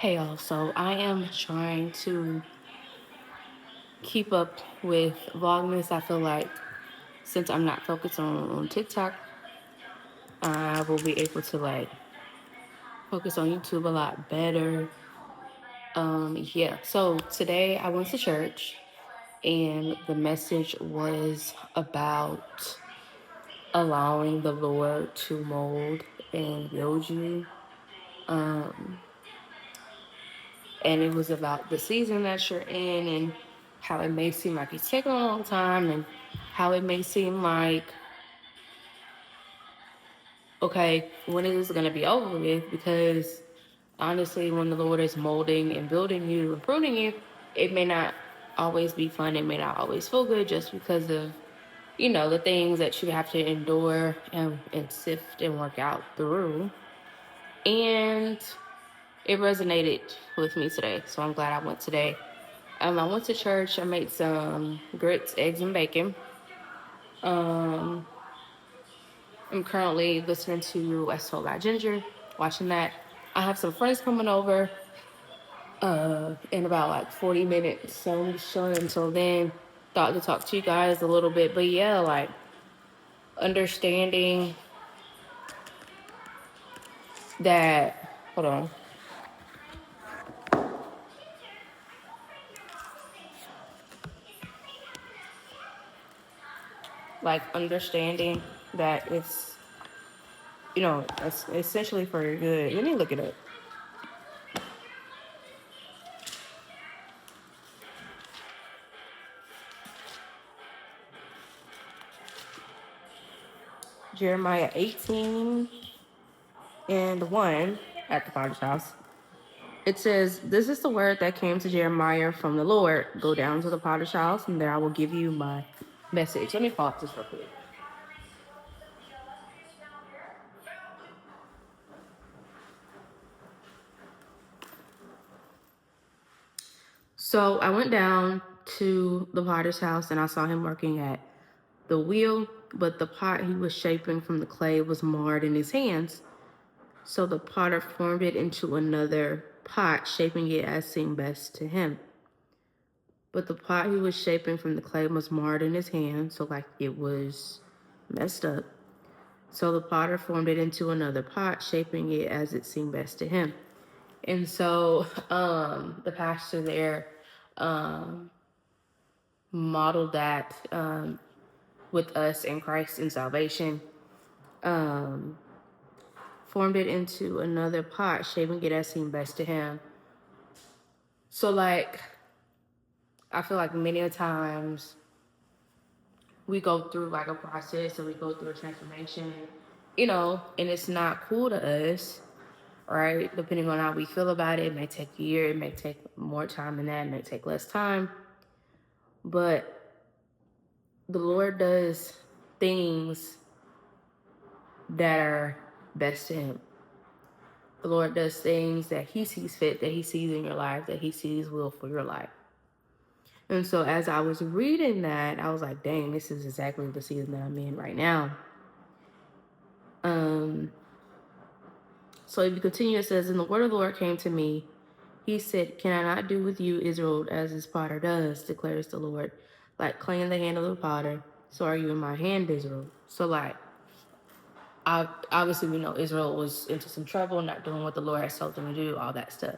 Hey y'all, so I am trying to keep up with Vlogmas. I feel like since I'm not focused on TikTok, I will be able to focus on YouTube a lot better. Yeah, so today I went to church and the message was about allowing the Lord to mold and build you. Um, and it was about the season that you're in and how it may seem like it's taking a long time and how it may seem like, okay, when is this going to be over with? Because honestly, when the Lord is molding and building you and pruning you, it may not always be fun. It may not always feel good just because of, the things that you have to endure and sift and work out through. And it resonated with me today. So I'm glad I went today. I went to church. I made some grits, eggs, and bacon. Um, I'm currently listening to As Told by Ginger, watching that. I have some friends coming over in about 40 minutes. So I'm just chilling until then. Thought to talk to you guys a little bit. But yeah, understanding that, hold on. Understanding that it's essentially for your good. Let me look it up. Jeremiah 18 and 1 at the Potter's house. It says, "This is the word that came to Jeremiah from the Lord. Go down to the Potter's house, and there I will give you my message." Let me pause this real quick. So I went down to the Potter's house, and I saw him working at the wheel, but the pot he was shaping from the clay was marred in his hands. So the potter formed it into another pot, shaping it as seemed best to him. But the pot he was shaping from the clay was marred in his hand, so it was messed up. So the potter formed it into another pot, shaping it as it seemed best to him. And so the pastor there modeled that with us in Christ in salvation, formed it into another pot, shaping it as seemed best to him. So I feel like many a times we go through a process and we go through a transformation, and it's not cool to us, right? Depending on how we feel about it, it may take a year, it may take more time than that, it may take less time. But the Lord does things that are best to him. The Lord does things that he sees fit, that he sees in your life, that he sees will for your life. And so as I was reading that, I was like, dang, this is exactly the season that I'm in right now. So if you continue, it says, "And the word of the Lord came to me. He said, can I not do with you, Israel, as this potter does, declares the Lord. Like clay in the hand of the potter, so are you in my hand, Israel." So obviously we know Israel was into some trouble, not doing what the Lord has told them to do, all that stuff.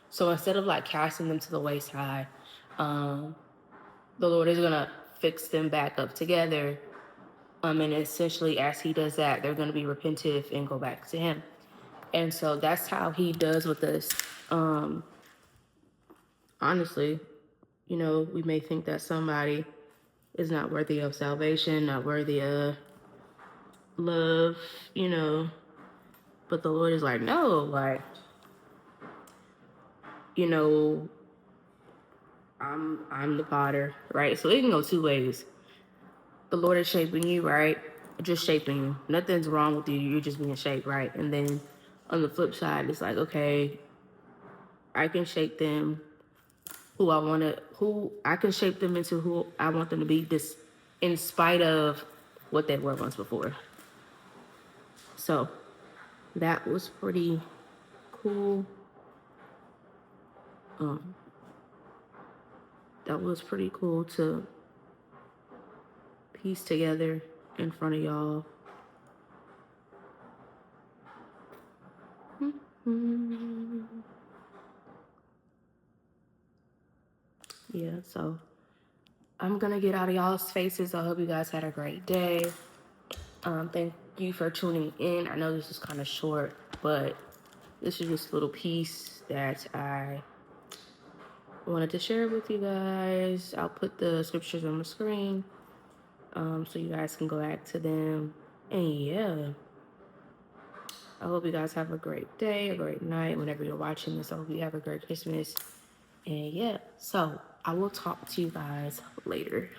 So instead of casting them to the wayside, the Lord is gonna fix them back up together. And essentially as he does that, they're gonna be repentive and go back to him. And so that's how he does with us. Honestly, we may think that somebody is not worthy of salvation, not worthy of love, but the Lord is like, no, I'm the potter, right? So it can go two ways. The Lord is shaping you, right? Just shaping you. Nothing's wrong with you. You're just being shaped, right? And then on the flip side, it's like, okay, I can shape them who I can shape them into who I want them to be, this in spite of what they were once before. So that was pretty cool. That was pretty cool to piece together in front of y'all. Yeah, so I'm gonna get out of y'all's faces. I hope you guys had a great day. Thank you for tuning in. I know this is kind of short, but this is just a little piece that I wanted to share with you guys. I'll put the scriptures on the screen so you guys can go back to them. And yeah, I hope you guys have a great day, a great night. Whenever you're watching this, I hope you have a great Christmas. And yeah, so I will talk to you guys later.